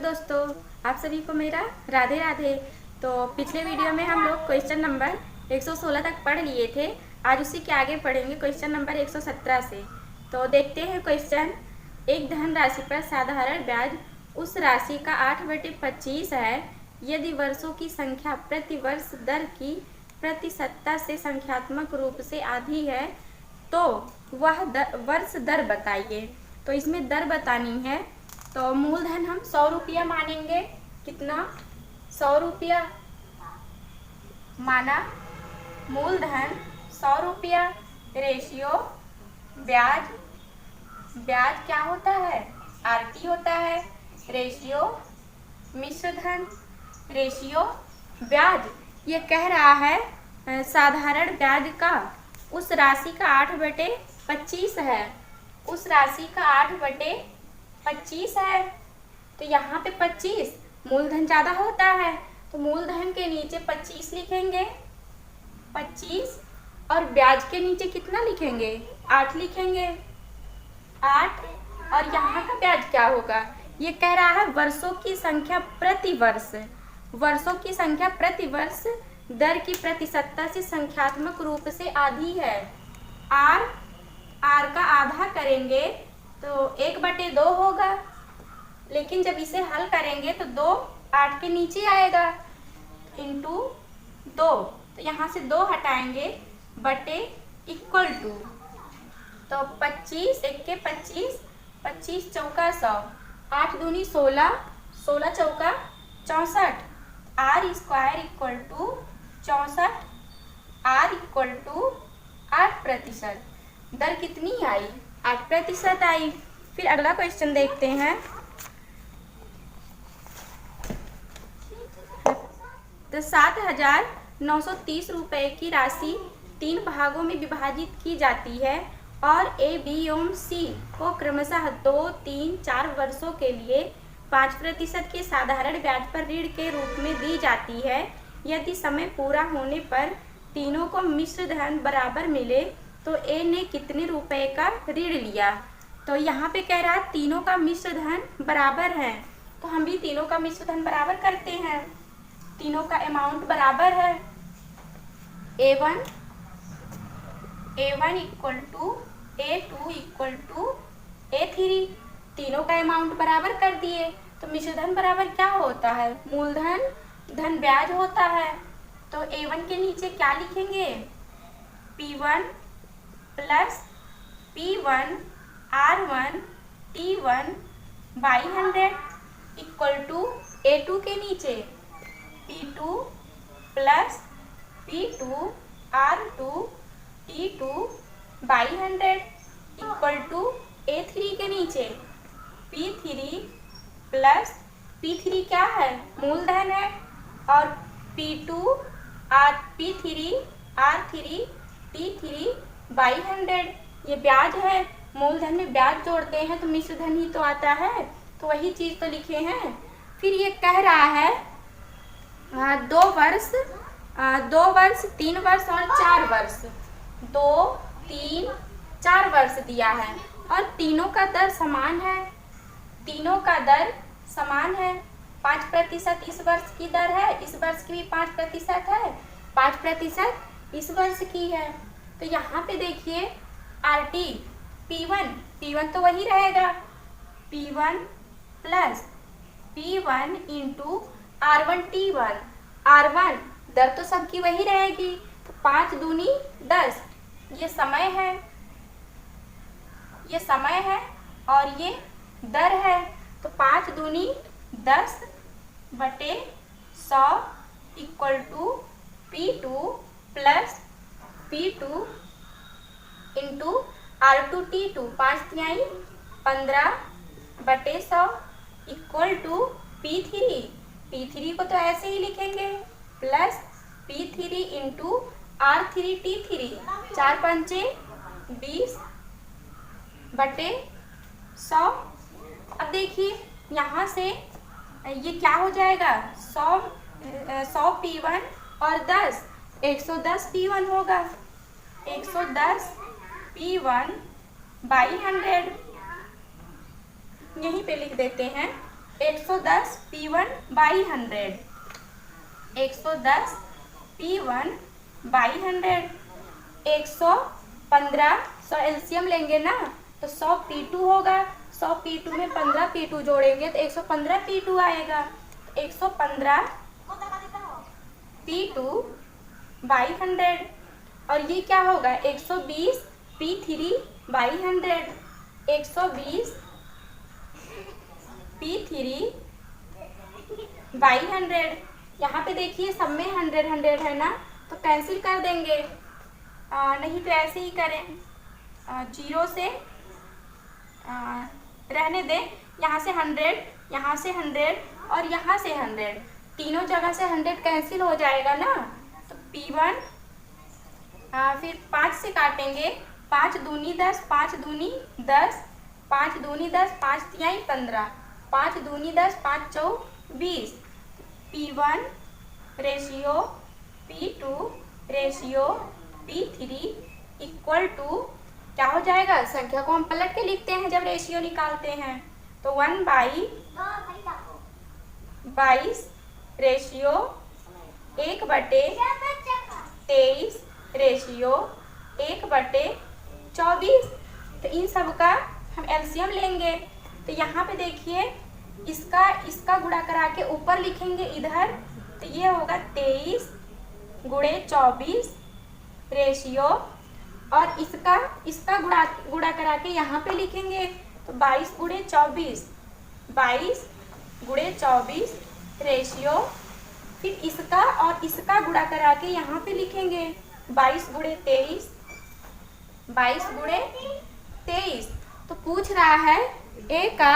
दोस्तों, आप सभी को मेरा राधे राधे। तो पिछले वीडियो में हम लोग क्वेश्चन नंबर 116 तक पढ़ लिए थे। आज उसी के आगे पढ़ेंगे क्वेश्चन नंबर 117 से। तो देखते हैं क्वेश्चन। एक धन राशि पर साधारण ब्याज उस राशि का 8/25 है। यदि वर्षों की संख्या प्रति वर्ष दर की प्रतिशतता से संख्यात्मक रूप से आधी है तो वह वर्ष दर बताइए। तो इसमें दर बतानी है। तो मूलधन हम 100 रुपया मानेंगे। कितना? 100 रुपया माना। मूलधन 100 रुपया। रेशियो ब्याज, ब्याज क्या होता है? आरटी होता है। रेशियो मिश्र धन, रेशियो ब्याज। ये कह रहा है साधारण ब्याज का उस राशि का 8/25 है। उस राशि का 8/25 है। तो यहाँ पे 25 मूलधन ज़्यादा होता है तो मूलधन के नीचे 25 लिखेंगे 25, और ब्याज के नीचे कितना लिखेंगे? 8 लिखेंगे 8। और यहाँ का ब्याज क्या होगा? ये कह रहा है वर्षों की संख्या प्रति वर्ष, वर्षों की संख्या प्रति वर्ष दर की प्रतिशतता से संख्यात्मक रूप से आधी है। आर का आधा करेंगे तो 1/2 होगा, लेकिन जब इसे हल करेंगे तो 2 8 के नीचे आएगा इंटू 2। तो यहाँ से 2 हटाएंगे बटे इक्वल टू। तो 25 1 के 25, 25 चौका 100, 8 दूनी 16, 16 चौका 64। R square equal to 64। R equal to 8%। दर कितनी आई? 8% आई। फिर अगला क्वेश्चन देखते हैं। तो 7,930 रुपये की राशि 3 भागों में विभाजित की जाती है और ए, बी एवं सी को क्रमशः 2, 3, 4 वर्षों के लिए 5% के साधारण ब्याज पर ऋण के रूप में दी जाती है। यदि समय पूरा होने पर तीनों को मिश्र धन बराबर मिले तो ए ने कितने रुपए का ऋण लिया? तो यहाँ पे कह रहा है तीनों का मिश्र धन बराबर है, तो हम भी तीनों का मिश्र धन बराबर करते हैं। तीनों का अमाउंट बराबर है। A1 equal to A2 equal to A3। तीनों का अमाउंट बराबर कर दिए तो मिश्र धन बराबर क्या होता है? मूलधन धन ब्याज होता है। तो A1 के नीचे क्या लिखेंगे? P1 plus P1 R1 T1 by 100 equal to A2 के नीचे P2 plus P2 R2 T2 by 100 equal to A3 के नीचे P3 प्लस P3 क्या है? मूलधन है, और P2 P3 R3 T3 by 100 ये ब्याज है। मूलधन में ब्याज जोड़ते हैं तो मिश्र धन ही तो आता है, तो वही चीज तो लिखे हैं। फिर ये कह रहा है 2 वर्ष 3 वर्ष और 4 वर्ष, 2, 3, 4 वर्ष दिया है और तीनों का दर समान है। तीनों का दर समान है। 5% इस वर्ष की दर है, इस वर्ष की भी 5% है, 5% इस वर्ष की है। तो यहाँ पे देखिए आरटी P1 तो वही रहेगा, P1 plus P1 into R1 T1। R1 दर तो सबकी वही रहेगी, तो 5 दूनी 10। ये समय है, ये समय है और ये दर है। तो 5 दूनी 10 बटे 100 equal to P2 plus P2 into R2 T2, 5 तिहाई 15 बटे 100 इक्वल टू P3 को तो ऐसे ही लिखेंगे plus P3 into R3 T3, 4 पंचे 20 बटे 100। अब देखिए यहाँ से ये क्या हो जाएगा? 100 P1 और 10 110 P1 होगा। 110 P1 बाई 100 यहीं पे लिख देते हैं 110 P1/100, 110 P1/100, 115 100 एलसीएम लेंगे ना तो 100 P2 होगा, 100 P2 में 15 P2 जोड़ेंगे तो 115 P2 आएगा। 115 P2/100 और ये क्या होगा 120 P3/100, 120 P3/100। यहाँ पे देखिए सब में 100 100 है ना तो कैंसिल कर देंगे, नहीं तो ऐसे ही करें, 0 से रहने दें, यहाँ से 100, यहाँ से 100 और यहाँ से 100, तीनों जगह से 100 कैंसिल हो जाएगा ना। तो P1 फिर 5 से काटेंगे, 5 दूनी 10, 5 दूनी 10, 5 दूनी 10, 5 तिहाई 15, 5 दूनी 10, 5 चौ 20, P1 ratio P2 ratio P3 equal to क्या हो जाएगा, संख्या को हम पलट के लिखते हैं जब रेशियो निकालते हैं तो 1/22 रेशियो 1/23 रेशियो 1/24। तो इन सब का हम एलसीएम लेंगे तो यहाँ पे देखिए इसका गुणा करा के ऊपर लिखेंगे इधर, तो ये होगा 23 × 24 रेशियो और इसका गुणा करा के यहाँ पे लिखेंगे तो 22 × 24, 22 × 24 रेशियो, फिर इसका और इसका गुणा करा के यहाँ पे लिखेंगे 22 × 23, 22 × 23। तो पूछ रहा है ए का,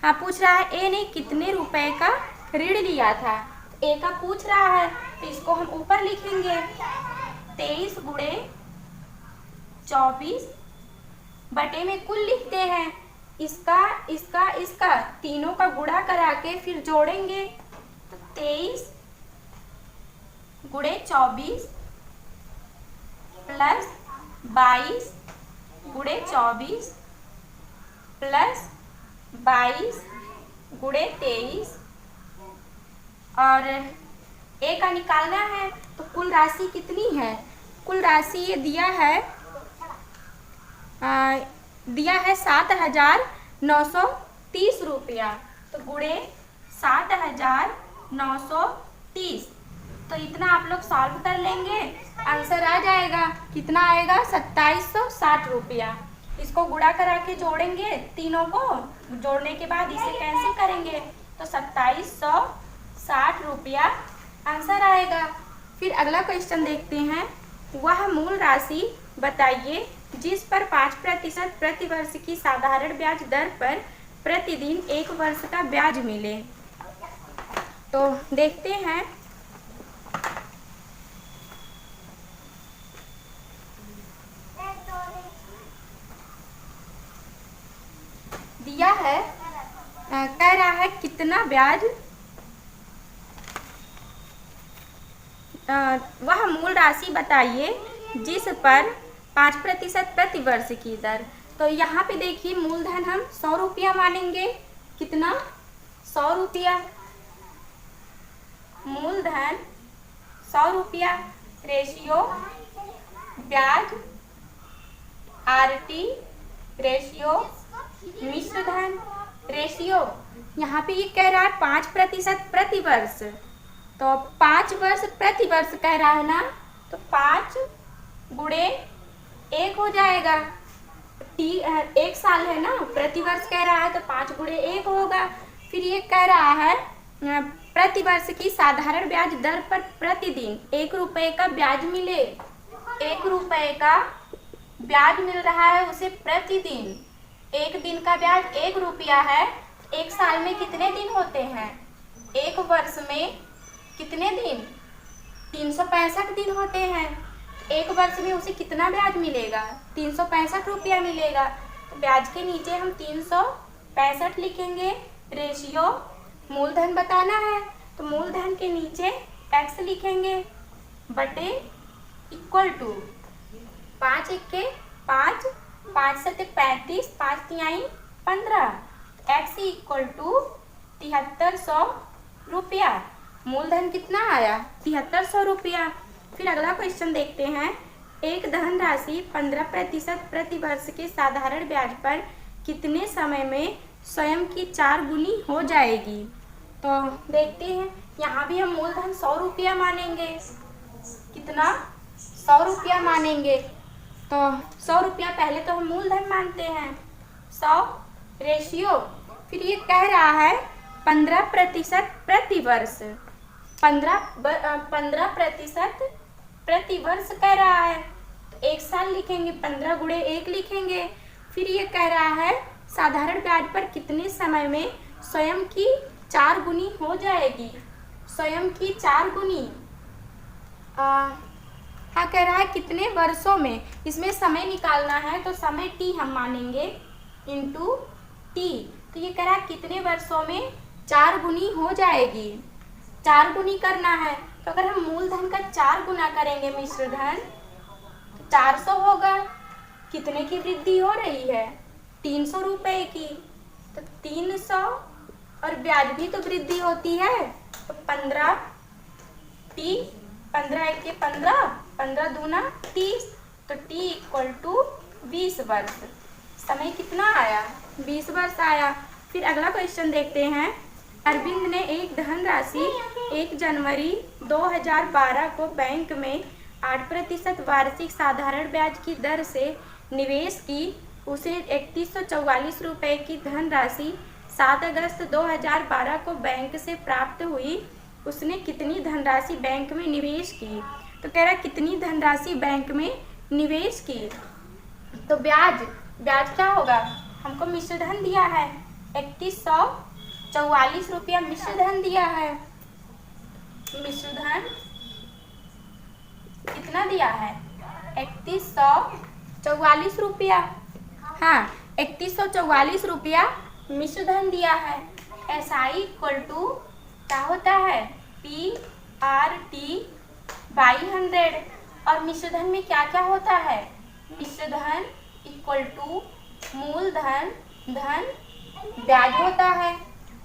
हाँ पूछ रहा है ए ने कितने रुपए का ऋण लिया था, ए का पूछ रहा है तो इसको हम ऊपर लिखेंगे 23 × 24 बटे में कुल लिखते हैं, इसका तीनों का गुणा करा के फिर जोड़ेंगे तो 23 × 24 प्लस 22 × 24 प्लस 22 × 23 और ए का निकालना है तो कुल राशि कितनी है, कुल राशि ये दिया है 7,930 रुपया, तो गुणे 7,930, तो इतना आप लोग सॉल्व कर लेंगे, आंसर आ जाएगा, कितना आएगा 2760 रुपया। इसको गुणा करा के जोड़ेंगे, तीनों को जोड़ने के बाद इसे कैंसिल करेंगे तो 2760 रुपया आंसर आएगा। फिर अगला क्वेश्चन देखते हैं, वह मूल राशि बताइए जिस पर 5% प्रति वर्ष की साधारण ब्याज दर पर प्रतिदिन 1 वर्ष का ब्याज मिले। तो देखते हैं, दिया है कह रहा है कितना ब्याज, वह मूल राशि बताइए जिस पर 5% प्रति वर्ष की दर। तो यहाँ पे देखिए मूलधन हम 100 रुपया मानेंगे, कितना 100 रुपया, मूलधन 100 रुपया रेशियो ब्याज RT रेशियो मिश्र धन रेशियो, यहाँ पे ये कह रहा है 5% प्रति वर्ष, तो 5 वर्ष प्रति वर्ष कह रहा है ना, तो 5 × 1 हो जाएगा, 1 साल है ना, प्रति वर्ष कह रहा है तो 5 × 1 होगा। फिर ये कह रहा है प्रति वर्ष की साधारण ब्याज दर पर प्रतिदिन 1 रुपये का ब्याज मिले, 1 रुपये का ब्याज मिल रहा है उसे प्रतिदिन, 1 दिन का ब्याज 1 रुपया है, 1 साल में कितने दिन होते हैं, 1 वर्ष में कितने दिन 365 दिन होते हैं, 1 वर्ष में उसे कितना ब्याज मिलेगा 365 रुपया मिलेगा। तो ब्याज के नीचे हम 365 लिखेंगे, रेशियो मूलधन बताना है तो मूलधन के नीचे x लिखेंगे बटे equal to 5 × 1 5, 5 × 7 35, 5 × 3 15, x equal to 7300 रुपया। मूलधन कितना आया? 7300 रुपया। फिर अगला क्वेश्चन देखते हैं। एक धनराशि 15% प्रति वर्ष के साधारण ब्याज पर कितने समय में स्वयं की 4 गुनी हो जाएगी? तो देखते हैं, यहाँ भी हम मूलधन 100 रुपया मानेंगे। कितना? 100 रुपया मानेंगे। तो 100 रुपया पहले तो हम मूलधन मानते हैं, 100 रेशियो। फिर ये कह रहा है 15% प्रति वर्ष, 15% प्रति वर्ष कह रहा है। तो 1 साल लिखेंगे, 15 गुणे 1 लिखेंगे। फिर ये कह रहा है साधारण ब्याज पर कितने समय में स्वयं की 4 गुनी हो जाएगी? स्वयं की 4 गुनी। हाँ, कह रहा है कितने वर्षों में। इसमें समय निकालना है तो समय t हम मानेंगे इंटू t। तो ये कह रहा है कितने वर्षों में 4 गुनी हो जाएगी। 4 गुनी करना है तो अगर हम मूलधन का 4 गुना करेंगे मिश्रधन तो 400 होगा। कितने की वृद्धि हो रही है? 300 रुपये की। तो 300 और ब्याज भी तो वृद्धि होती है। तो 15 t, 15 1 के 15, 15 दूना 30। तो t = 20 वर्ष। समय कितना आया? 20 वर्ष आया। फिर अगला क्वेश्चन देखते हैं। अरविंद ने एक धनराशि 1 जनवरी 2012 को बैंक में 8% वार्षिक साधारण ब्याज की दर से निवेश की। उसे 3144 रुपये की धनराशि 7 अगस्त 2012 को बैंक से प्राप्त हुई। उसने कितनी धनराशि बैंक में निवेश की? तो कह रहा है कितनी धनराशि बैंक में निवेश की। तो ब्याज क्या होगा? हमको मिश्रधन दिया है 3144 रुपया मिश्रधन दिया है। मिश्रधन कितना दिया है? 3144 रुपया। हाँ, 3144 रुपया मिश्रधन दिया है। SI = क्या होता है? PRT/100। और मिश्रधन में क्या क्या होता है? मिश्रधन = मूलधन धन ब्याज होता है।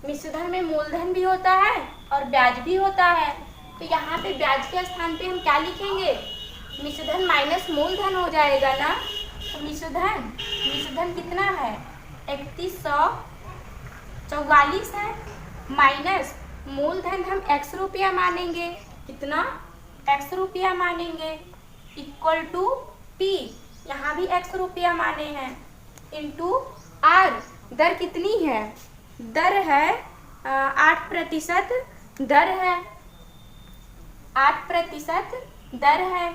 मिश्रधन में मूलधन भी होता है और ब्याज भी होता है। तो यहाँ पे ब्याज के स्थान पे हम क्या लिखेंगे? मिश्रधन माइनस मूलधन हो जाएगा ना। तो मिश्रधन कितना है? 3144 है, माइनस मूलधन हम x रुपया मानेंगे। कितना? x रुपया मानेंगे = P, यहाँ भी x रुपया माने हैं, इंटू R। दर कितनी है? दर है 8% दर है, 8% दर है,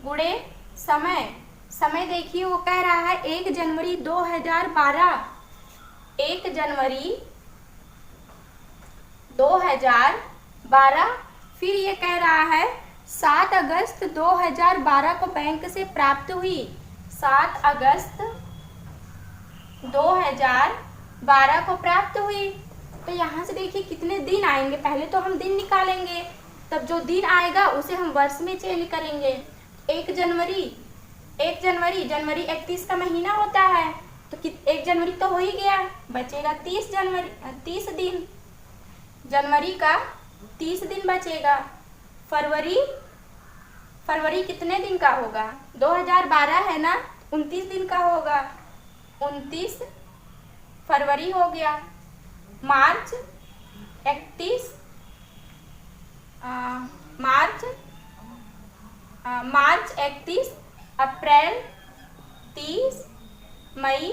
गुणे समय देखिए वो कह रहा है 1 जनवरी 2012, 1 जनवरी 2012। फिर ये कह रहा है 7 अगस्त 2012 को बैंक से प्राप्त हुई। 7 अगस्त 2012 को प्राप्त हुई। तो यहाँ से देखिए कितने दिन आएंगे। पहले तो हम दिन निकालेंगे, तब जो दिन आएगा उसे हम वर्ष में चेंज करेंगे। 1 जनवरी 31 का महीना होता है। तो 1 जनवरी तो हो ही गया, बचेगा 30 दिन। जनवरी का 30 दिन बचेगा। फरवरी कितने दिन का होगा? 2012 है ना, 29 दिन का होगा। 29 फरवरी हो गया। मार्च 31 अप्रैल 30, मई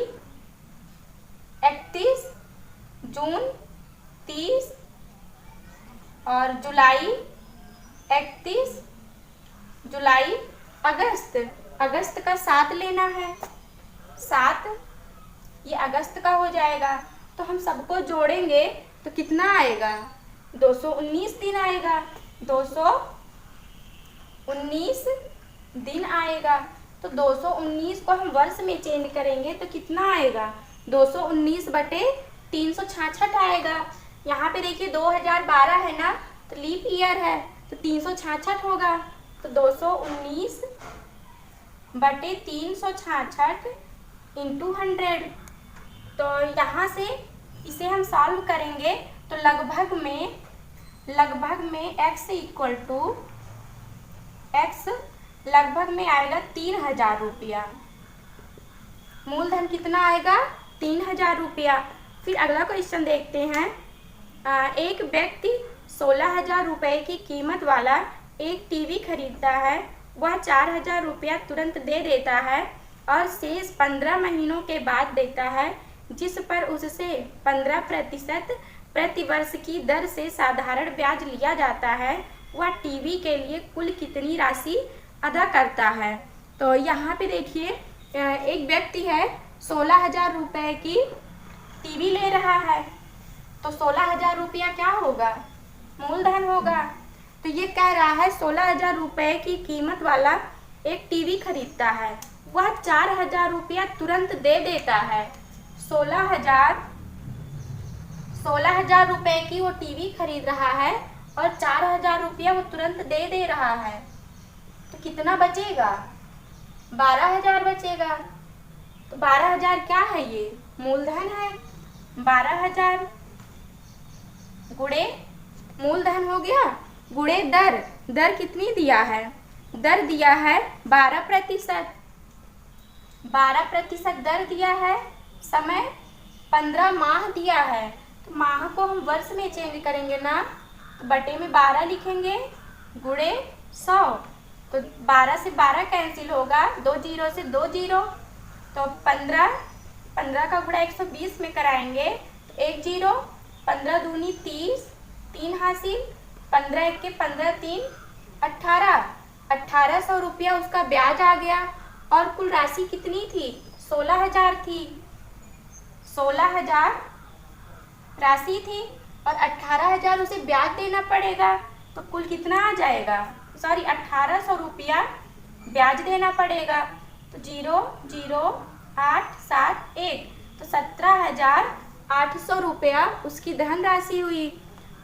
31, जून 30 और जुलाई 31, अगस्त का 7 लेना है। 7 ये अगस्त का हो जाएगा। तो हम सबको जोड़ेंगे तो कितना आएगा? 219 दिन आएगा। 219 दिन आएगा। तो 219 को हम वर्ष में चेंज करेंगे तो कितना आएगा? 219/366 आएगा। यहाँ पे देखिए 2012 है ना, तो लीप ईयर है तो 366 होगा। तो 219/366 × 100। तो यहाँ से इसे हम सॉल्व करेंगे तो लगभग में x इक्वल टू x लगभग में आएगा 3000 रुपया। मूलधन कितना आएगा? 3000 रुपया। फिर अगला क्वेश्चन देखते हैं। एक व्यक्ति 16,000 रुपये की कीमत वाला एक टीवी खरीदता है। वह 4,000 रुपया तुरंत दे देता है और शेष 15 महीनों के बाद देता है, जिस पर उससे 15% प्रतिवर्ष की दर से साधारण ब्याज लिया जाता है। वह टीवी के लिए कुल कितनी राशि अदा करता है? तो यहाँ पे देखिए, एक व्यक्ति है 16,000 रुपये की टीवी ले रहा है, तो 16,000 रुपया क्या होगा? मूलधन होगा। तो ये कह रहा है 16,000 रुपये की कीमत वाला एक टीवी खरीदता है। वह 4,000 रुपया तुरंत दे देता है। 16,000 रुपये की वो टीवी खरीद रहा है और 4,000 रुपया वो तुरंत दे रहा है, तो कितना बचेगा? 12,000 बचेगा। तो 12,000 क्या है? ये मूलधन है। 12,000 गुणे मूलधन हो गया, गुणे दर कितनी दिया है? दर दिया है 12%। 12% दर दिया है। समय 15 माह दिया है, तो माह को हम वर्ष में चेंज करेंगे ना, तो बटे में 12 लिखेंगे, गुणे 100। तो 12 से 12 कैंसिल होगा, 2 जीरो से 2 जीरो, तो 15 का गुणा 120 में कराएंगे तो 1 जीरो, 15 दूनी 30, 3 हासिल, 15 एक के 15 3 18, 1800 रुपया उसका ब्याज आ गया। और कुल राशि कितनी थी? 16,000 थी। 16,000 राशि थी और 18,000 उसे ब्याज देना पड़ेगा, तो कुल कितना आ जाएगा? 1800 रुपया ब्याज देना पड़ेगा। तो 0 0 8 7 1, तो 17,800 रुपया उसकी धन राशि हुई।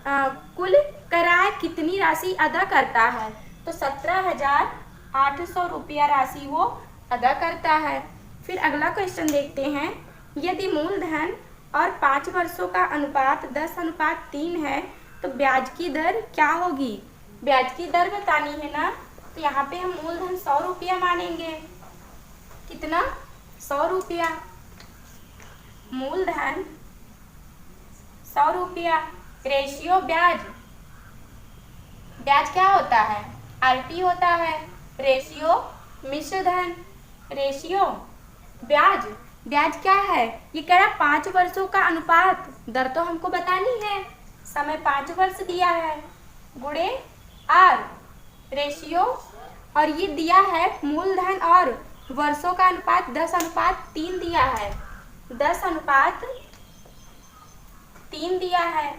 कुल किराया कितनी राशि अदा करता है? तो 17,800 रुपया राशि वो अदा करता है। फिर अगला क्वेश्चन देखते हैं। यदि मूलधन और 5 वर्षों का अनुपात 10:3 है, तो ब्याज की दर क्या होगी? ब्याज की दर बतानी है ना, तो यहाँ पे हम मूलधन 100 रुपया मानेंगे। कितना? 100 रुपया। मूलधन 100 रुपया। रेशियो ब्याज क्या होता है? RT होता है। रेशियो मिश्र धन। रेशियो ब्याज क्या है? ये कह रहा 5 वर्षों का अनुपात, दर तो हमको बतानी है, समय 5 वर्ष दिया है, गुणे R रेशियो, और ये दिया है मूलधन और वर्षों का अनुपात 10:3 दिया है। 10:3 दिया है,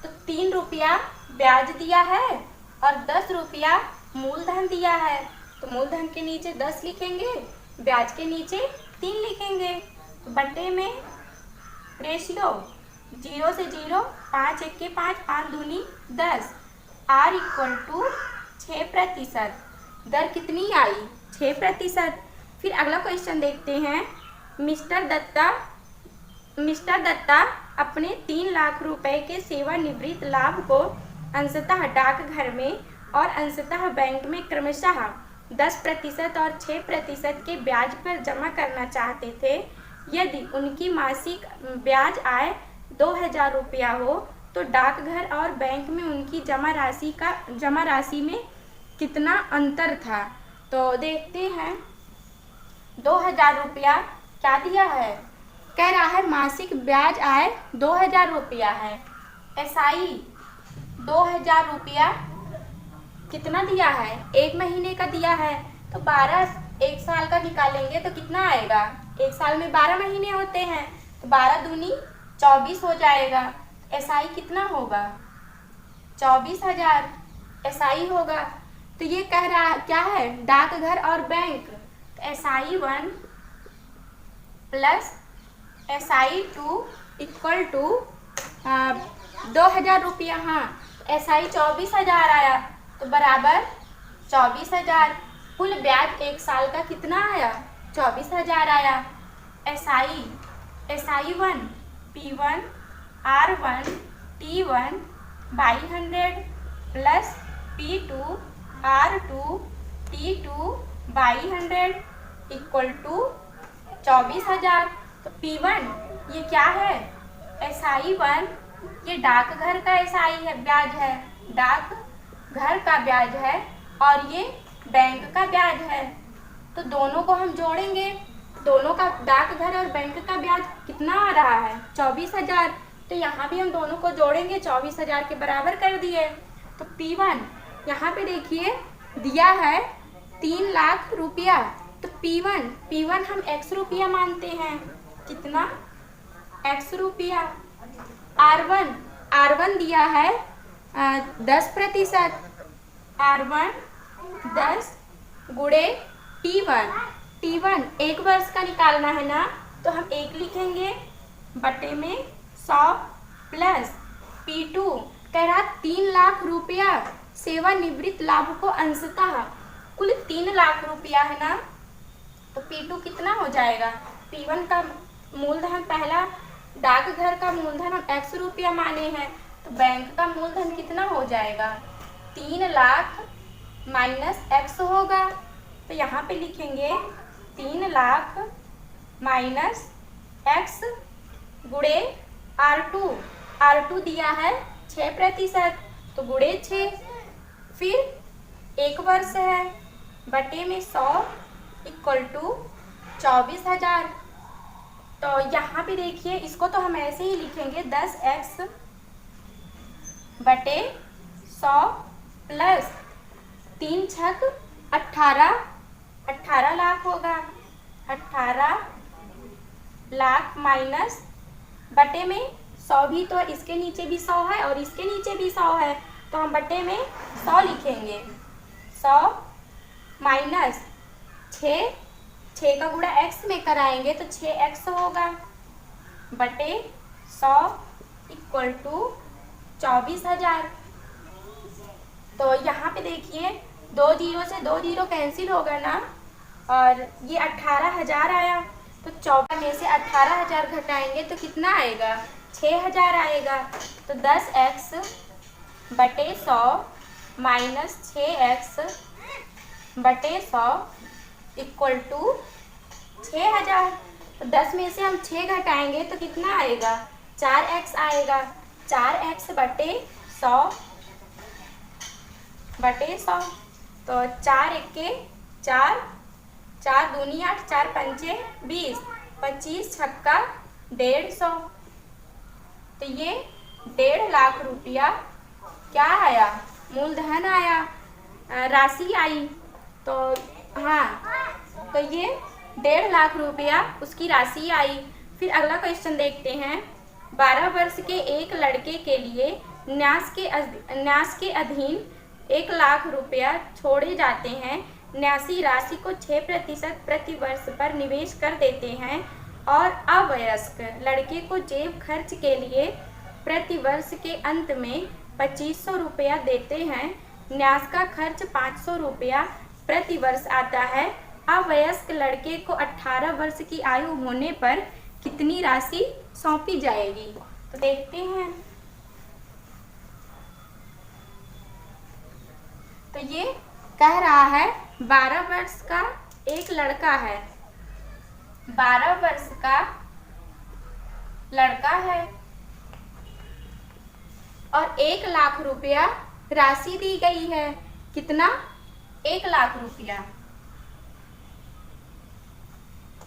तो 3 रुपया ब्याज दिया है और 10 रुपया मूलधन दिया है। तो मूलधन के नीचे 10 लिखेंगे, ब्याज के नीचे 3 लिखेंगे, तो बट्टे में रेशियो 0 से 0, 5 एक के 5, 5 दूनी 10, R इक्वल टू 6%। दर कितनी आई? 6%। फिर अगला क्वेश्चन देखते हैं। मिस्टर दत्ता अपने 3 लाख रुपए के सेवानिवृत्त लाभ को अंशतः डाकघर में और अंशतः बैंक में क्रमशः 10% और 6% के ब्याज पर जमा करना चाहते थे। यदि उनकी मासिक ब्याज आय 2,000 रुपया हो, तो डाकघर और बैंक में उनकी जमा राशि में कितना अंतर था? तो देखते हैं। 2,000 रुपया क्या दिया है? कह रहा है मासिक ब्याज आय 2,000 रुपया है। SI 2,000 रुपया कितना दिया है? 1 महीने का दिया है, तो 12 1 साल का निकालेंगे तो कितना आएगा? 1 साल में 12 महीने होते हैं, तो 12 दूनी 24 हो जाएगा। SI कितना होगा? 24,000 SI होगा। तो ये कह रहा क्या है? डाकघर और bank. SI1 plus SI2 equal to 2,000 रुपया। हाँ, SI 24,000 आया, तो बराबर 24,000। कुल ब्याज 1 साल का कितना आया? 24,000 आया। SI1 P1 R1 T1 by 100 plus P2 R2 T2 by 100 equal to 24,000। तो P1 ये क्या है? SI1, ये डाकघर का SI है, ब्याज है, डाक घर का ब्याज है, और ये बैंक का ब्याज है। तो दोनों को हम जोड़ेंगे, दोनों का डाकघर और बैंक का ब्याज कितना आ रहा है? 24,000। तो यहाँ भी हम दोनों को जोड़ेंगे, 24,000 के बराबर कर दिए। तो P1 यहाँ पे देखिए दिया है 3 लाख रुपया। तो P1 हम x रुपया मानते हैं, कितना? x रुपया। R1 दिया है 10%। R1 10 गुणे T1 एक वर्ष का निकालना है ना, तो हम 1 लिखेंगे बटे में 100 प्लस P2 कह रहा 3 लाख रुपया सेवानिवृत्त लाभ को अंशतः, कुल 3 लाख रुपया है ना। तो P2 कितना हो जाएगा? P1 का मूलधन, पहला डाकघर का मूलधन हम x रुपया माने हैं, तो बैंक का मूलधन कितना हो जाएगा? 3 लाख माइनस x होगा। तो यहाँ पे लिखेंगे 3 लाख माइनस x गुणे R2 दिया है 6%, तो गुणे 6, फिर 1 वर्ष है बटे में 100 इक्वल टू 24,000। तो यहाँ पे देखिए इसको तो हम ऐसे ही लिखेंगे 10x बटे 100 प्लस 3 छक 18 लाख होगा, 18 लाख माइनस बटे में 100, भी तो इसके नीचे भी 100 है और इसके नीचे भी 100 है, तो हम बटे में 100 लिखेंगे। 100 माइनस 6 का गुणा x में कराएंगे तो 6x होगा बटे 100 इक्वल टू 24,000। तो यहाँ पे देखिए 2 जीरो से 2 जीरो कैंसिल होगा ना, और ये 18,000 आया, तो 24 में से 18,000 घटाएंगे तो कितना आएगा? 6,000 आएगा। तो 10x बटे 100 माइनस 6x बटे 100 इक्वल टू 6,000। तो 10 में से हम 6 घटाएंगे तो कितना आएगा? 4x आएगा। 4x बटे 100 तो 4 1 4, 4 दूनी 8, 4 पंचे 20, 25 छक्का 150। तो ये 1.5 लाख रुपया क्या आया? मूलधन आया, राशि आई। तो हाँ, तो ये 1.5 लाख रुपया उसकी राशि आई। फिर अगला क्वेश्चन देखते हैं। 12 वर्ष के एक लड़के के लिए न्यास के अधीन 1 लाख रुपया छोड़े जाते हैं। न्यासी राशि को 6% प्रति वर्ष पर निवेश कर देते हैं और अवयस्क लड़के को जेब खर्च के लिए प्रति वर्ष के अंत में 2500 रुपया देते हैं। न्यास का खर्च 500 रुपया प्रति वर्ष आता है। अवयस्क लड़के को 18 वर्ष की आयु होने पर कितनी राशि सौंपी जाएगी? तो देखते हैं। तो ये कह रहा है 12 वर्ष का एक लड़का है, 12 वर्ष का लड़का है और 1 लाख रुपया राशि दी गई है। कितना? 1 लाख रुपया,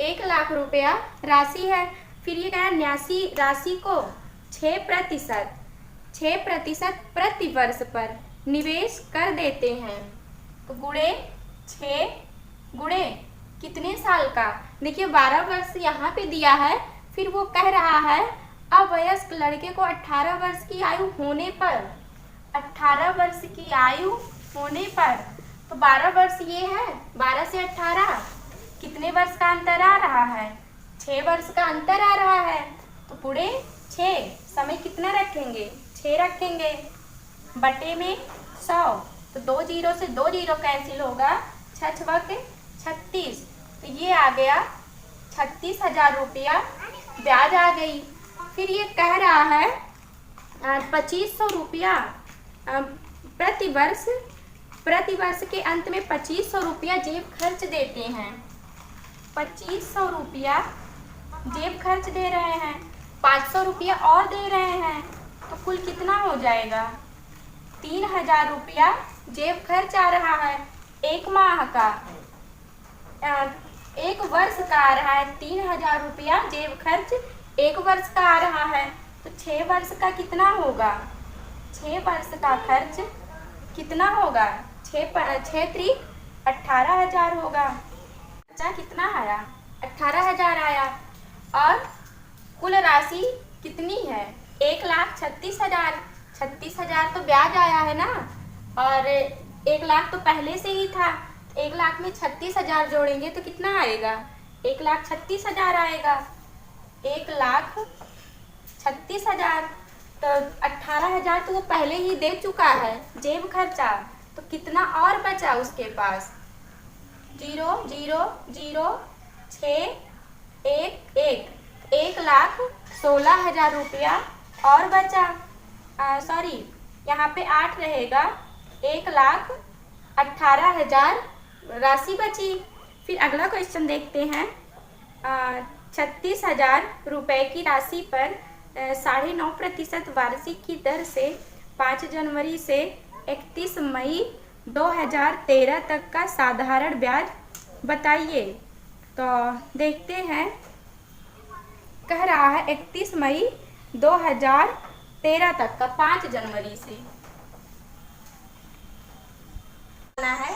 1 लाख रुपया राशि है। फिर ये कह रहा है न्यासी राशि को 6% प्रति वर्ष पर निवेश कर देते हैं। तो गुणे 6 गुणे कितने साल का? देखिए 12 वर्ष यहाँ पे दिया है, फिर वो कह रहा है अवयस्क लड़के को 18 वर्ष की आयु होने पर, 18 वर्ष की आयु होने पर, तो 12 वर्ष ये है, 12 से 18 कितने वर्ष का अंतर आ रहा है? 6 वर्ष का अंतर आ रहा है। तो पूरे 6 समय कितना रखेंगे? 6 रखेंगे बटे में 100। तो 2 जीरो से 2 जीरो कैंसिल होगा, 6 छक्के 36। तो ये आ गया 36,000 रुपया ब्याज आ गई। फिर ये कह रहा है 2500 रुपया प्रति वर्ष के अंत में 2500 रुपया जेब खर्च देते हैं। 2500 रुपया जेब खर्च दे रहे हैं, 500 रुपया और दे रहे हैं, तो कुल कितना हो जाएगा? 3000 रुपया जेब खर्च आ रहा है एक माह का। एक वर्ष का आ रहा है 3000 रुपया जेब खर्च एक वर्ष का आ रहा है, तो 6 वर्ष का कितना होगा? 6 वर्ष का खर्च कितना होगा? 6 त्रिक 18,000 होगा। बच्चा कितना आया? 18,000 आया। और कुल राशि कितनी है? 1,36,000। 36,000 तो ब्याज आया है ना, और 1 लाख तो पहले से ही था। 1 लाख में 36,000 जोड़ेंगे तो कितना आएगा? 1,36,000 आएगा। 1,36,000, तो 18,000 तो वो पहले ही दे चुका है जेब खर्चा, तो कितना और बचा उसके पास? 0 0 0 6 1 1 1,16,000 रुपया और बचा। सॉरी, यहाँ पे 8 रहेगा। 1,18,000 राशि बची। फिर अगला क्वेश्चन देखते हैं। 36,000 रुपये की राशि पर 9.5% वार्षिक की दर से 5 जनवरी से 31 मई 2013 तक का साधारण ब्याज बताइए। तो देखते हैं, कह रहा है 31 मई 2013 तक का 5 जनवरी से है।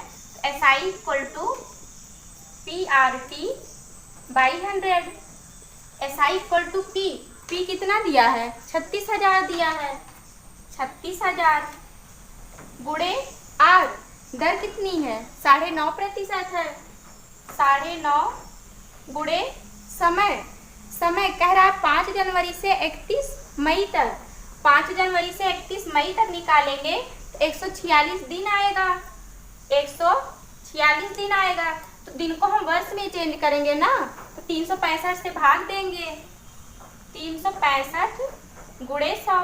SI equal to PRT by 100। SI equal to P कितना दिया है? 36,000 दिया है। 36,000 गुणे R, दर कितनी है? 9.5% है। 9.5 गुणे समय कह रहा है 5 जनवरी से 31 मई तक। 5 जनवरी से 31 मई तक निकालेंगे तो 146 दिन आएगा। 146 दिन आएगा। तो दिन को हम वर्ष में चेंज करेंगे ना, तो 365 से भाग देंगे। 365 गुणे 100।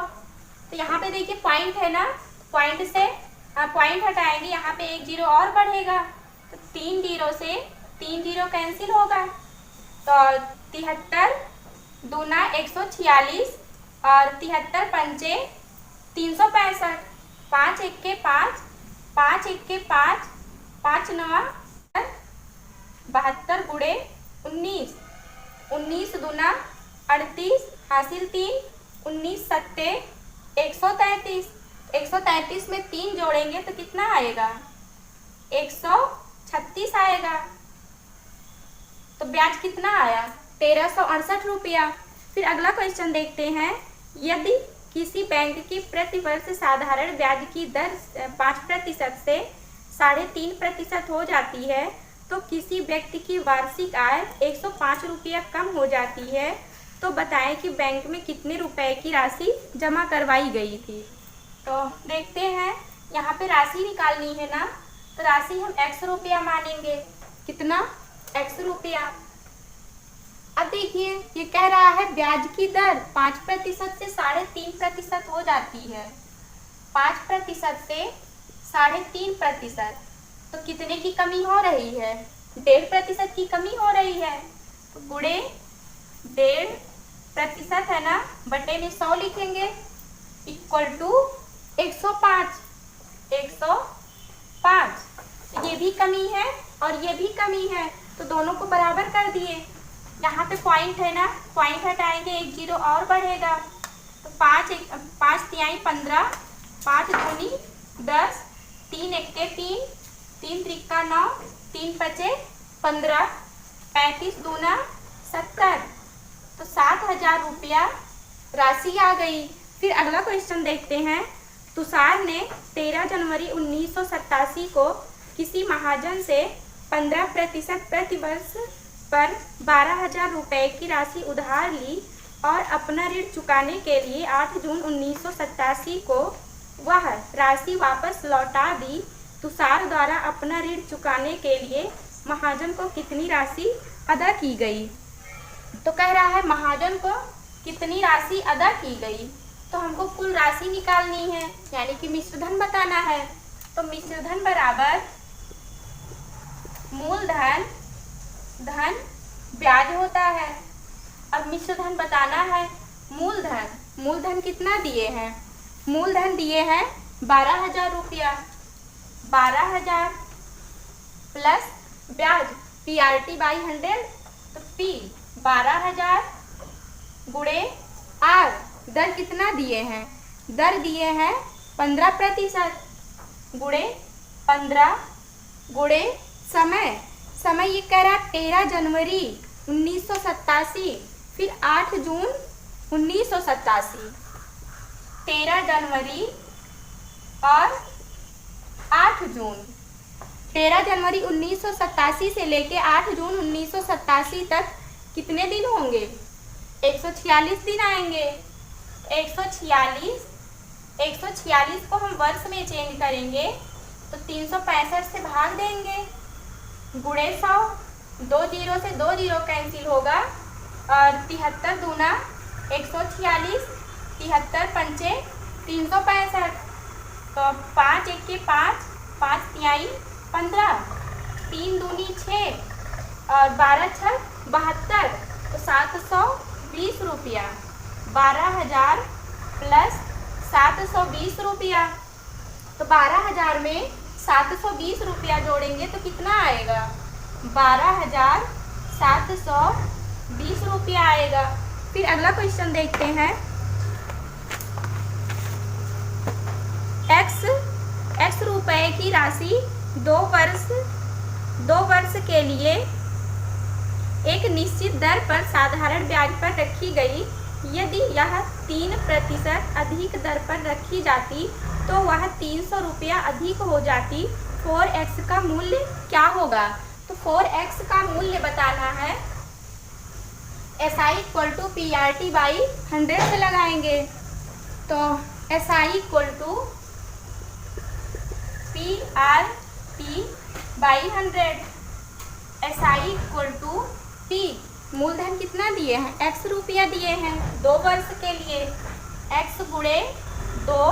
तो यहाँ पे देखिए पॉइंट है ना, पॉइंट से पॉइंट हटाएंगे, यहाँ पे 1 जीरो और बढ़ेगा, तो 3 जीरो से 3 जीरो कैंसिल होगा। तो 73 दूना 146 और 73 पंचे 365। 5 1 के 5, 5 1 के 5, 5 9 72 गुणे 19, 19 दूना 38 हासिल 3, 19 सत्ते 133। 133 में 3 जोड़ेंगे तो कितना आएगा? 136 आएगा। तो ब्याज कितना आया? 1,368 रुपया। फिर अगला क्वेश्चन देखते हैं। यदि किसी बैंक की प्रति वर्ष साधारण ब्याज की दर 5% से 3.5% हो जाती है, तो किसी व्यक्ति की वार्षिक आय 105 रुपया कम हो जाती है, तो बताएं कि बैंक में कितने रुपए की राशि जमा करवाई गई थी। तो देखते हैं, यहाँ पे राशि निकालनी है ना, तो राशि हम x रुपया मानेंगे। कितना? x रुपया। अब देखिए, ये कह रहा है ब्याज की दर 5% से 3.5% हो जाती है। 5% से 3.5%, तो कितने की कमी हो रही है? 1.5% की कमी हो रही है। तो गुणे 1.5% है ना, बटे में 100 लिखेंगे, इक्वल टू 105। 105। ये भी कमी है और ये भी कमी है, तो दोनों को बराबर कर दिए। यहाँ पे पॉइंट है ना, पॉइंट हटाएंगे 1 जीरो और बढ़ेगा। तो 5 तिहाई 15, 5 दूनी 10, 3 एक्के 3, 3 त्रिक्का 9, 3 पचे 15, 35 दूना 70। तो 7,000 रुपया राशि आ गई। फिर अगला क्वेश्चन देखते हैं। तुषार ने 13 जनवरी 1987 को किसी महाजन से 15% प्रतिवर्ष पर 12,000 रुपये की राशि उधार ली और अपना ऋण चुकाने के लिए 8 जून 1987 को वह राशि वापस लौटा दी। तुषार द्वारा अपना ऋण चुकाने के लिए महाजन को कितनी राशि अदा की गई? तो कह रहा है महाजन को कितनी राशि अदा की गई। तो हमको कुल राशि निकालनी है, यानी कि मिश्रधन बताना है। तो मिश्रधन बराबर मूलधन धन ब्याज होता है। अब मिश्रधन बताना है। मूलधन कितना दिए हैं? मूलधन दिए हैं 12,000 रुपया। 12,000 प्लस ब्याज PRT/100, तो P 12,000 गुणे R। दर कितना दिए हैं? दर दिए हैं 15% गुणे 15 गुणे समय ये कह रहा 13 जनवरी 1987, फिर 8 जून 1987। 13 जनवरी और 8 जून। 13 जनवरी 1987 से लेके 8 जून 1987 तक कितने दिन होंगे? 146 दिन आएंगे। 146 को हम वर्ष में चेंज करेंगे तो 365 से भाग देंगे, गुणे 100, 2 जीरो से 2 जीरो कैंसिल होगा, और 73 दूना 146, 73 पंचे 365, तो 5 एक के 5, 5 तिहाई 15, 3 दूनी 6 और 12 छक 72, तो 720 रुपया। 12,000 प्लस 720 रुपया, तो 12,000 में 720 रुपया जोड़ेंगे तो कितना आएगा? 12,720 रुपया आएगा। फिर अगला क्वेश्चन देखते हैं। x रुपए की राशि 2 वर्ष के लिए एक निश्चित दर पर साधारण ब्याज पर रखी गई। यदि यह 3% अधिक दर पर रखी जाती तो वह 300 रुपया अधिक हो जाती। 4x का मूल्य क्या होगा? तो 4x का मूल्य बताना है। SI = PRT/100 से लगाएंगे, तो SI = PRT/100। SI = P। मूलधन कितना दिए हैं? x रुपया दिए हैं 2 वर्ष के लिए, x गुणे 2,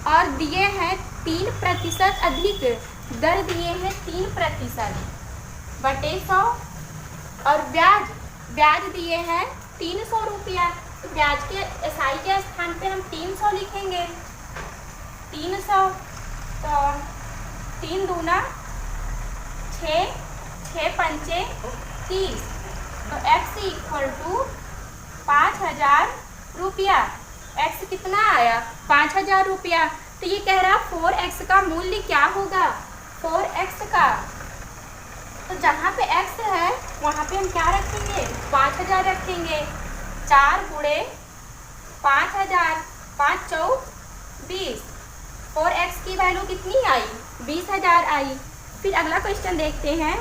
और दिए हैं 3% अधिक दर दिए हैं 3% बटे 100, और ब्याज दिए हैं 300 रुपया। तो ब्याज के SI के स्थान पे हम 300 लिखेंगे। 300, तो 3 दूना 6, 6 पंचे 30, तो x = 5,000 रुपया। x कितना आया? 5,000 रुपया। तो ये कह रहा 4x का मूल्य क्या होगा? 4x का, तो जहाँ पे x है वहाँ पे हम क्या रखेंगे? 5,000 रखेंगे। 4 गुणे 5,000, 5 चौक 20। 4x की वैल्यू कितनी आई? 20,000 आई। फिर अगला क्वेश्चन देखते हैं।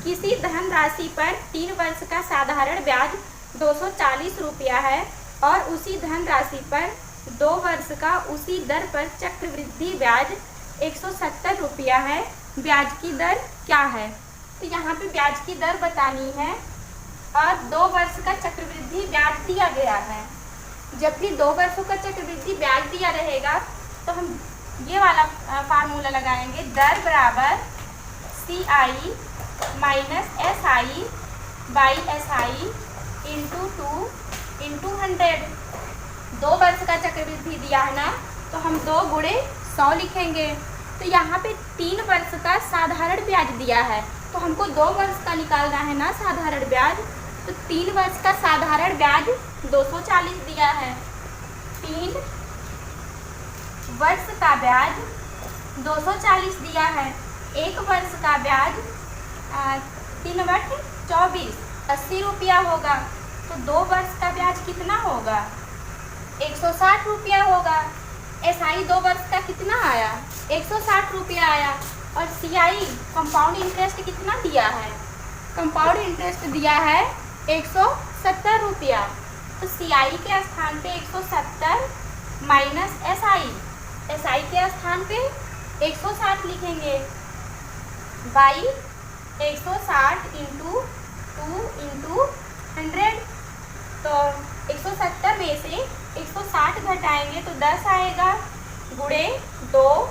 किसी धन राशि पर 3 वर्ष का साधारण ब्याज 240 रुपया है और उसी धन राशि पर 2 वर्ष का उसी दर पर चक्रवृद्धि ब्याज 170 रुपया है। ब्याज की दर क्या है? तो यहाँ पे ब्याज की दर बतानी है और 2 वर्ष का चक्रवृद्धि ब्याज दिया गया है। जब भी 2 वर्षों का चक्रवृद्धि ब्याज दिया रहेगा तो हम ये वाला फार्मूला लगाएंगे। दर बराबर CI माइनस SI/SI × 2 × 100। 2 वर्ष का चक्रवृद्धि दिया है ना, तो हम 2 गुणे 100 लिखेंगे। तो यहाँ पे 3 वर्ष का साधारण ब्याज दिया है, तो हमको 2 वर्ष का निकालना है ना साधारण ब्याज। तो 3 वर्ष का साधारण ब्याज 240 दिया है। 3 वर्ष का ब्याज 240 दिया है। 1 वर्ष का ब्याज 3/24 80 रुपया होगा। तो 2 वर्ष का ब्याज कितना होगा? 160 रुपया होगा। SI 2 वर्ष का कितना आया? 160 रुपया आया। और CI कंपाउंड इंटरेस्ट कितना दिया है? कंपाउंड इंटरेस्ट दिया है 170 रुपया। तो CI के स्थान पे 170 माइनस SI के स्थान पे 160 लिखेंगे। 160 × 2 × 100, तो 170 में से 160 घटाएंगे तो 10 आएगा, गुणे 2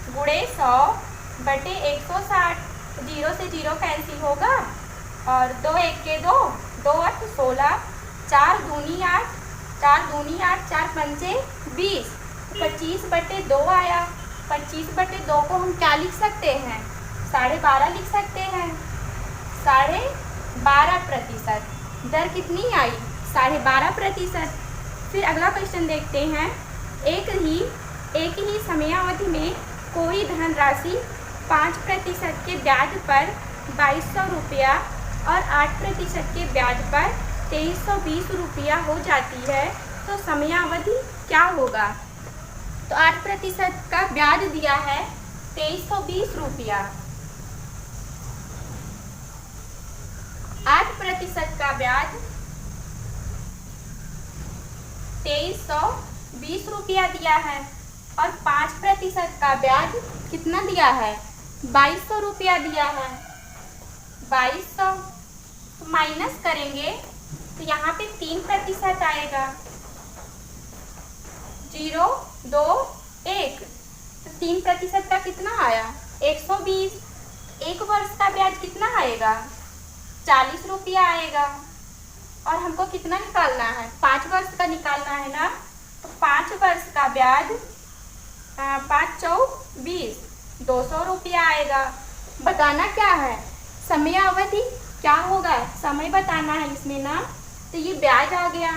गुणे 100 बटे 160। जीरो से जीरो कैंसिल होगा और 2 एक के 2, 2 8 16, 4 दूनी 8, 4 दूनी 8, 4 पंचे 20, 25 बटे 2 आया। 25 बटे 2 को हम क्या लिख सकते हैं? 12.5 लिख सकते हैं। 12.5%। दर कितनी आई? 12.5%। फिर अगला क्वेश्चन देखते हैं। एक ही समयावधि में कोई धनराशि 5% के ब्याज पर 2200 रुपया और 8% के ब्याज पर 2320 रुपया हो जाती है, तो समयावधि क्या होगा? तो 8% का ब्याज दिया है 2320 रुपया। 8% का ब्याज 2320 रुपया दिया है और 5% का ब्याज कितना दिया है? 2200 रुपया दिया है। 2200 तो माइनस करेंगे तो यहाँ पे 3% आएगा। 0 2 1 तो 3% का कितना आया? 120। एक वर्ष का ब्याज कितना आएगा? 40 रुपया आएगा। और हमको कितना निकालना है? 5 वर्ष का निकालना है ना, तो 5 वर्ष का ब्याज 5 चौक 20, 200 रुपया आएगा। बताना क्या है? समयावधि क्या होगा? समय बताना है इसमें ना। तो ये ब्याज आ गया,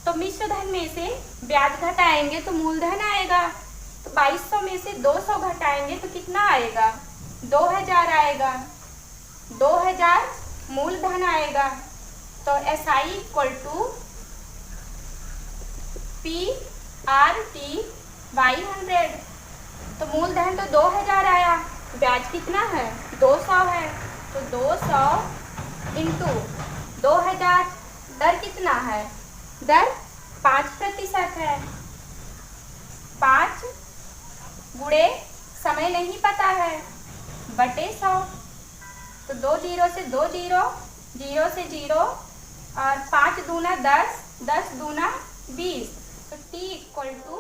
तो मिश्र धन में से ब्याज घटाएंगे तो मूलधन आएगा। तो 2200 में से 200 घटाएंगे तो कितना आएगा? 2000 आएगा। 2000 मूलधन आएगा। तो SI इक्वल टू PRT/100। तो मूलधन तो 2000 आया, ब्याज कितना है? 200 है। तो 200 इंटू 2000, दर कितना है? दर 5% है। 5 गुणे समय नहीं पता है बटे 100। तो 2 जीरो से 2 जीरो, 0 से 0 और 5 दूना 10, 10 दूना 20। तो T इक्वल टू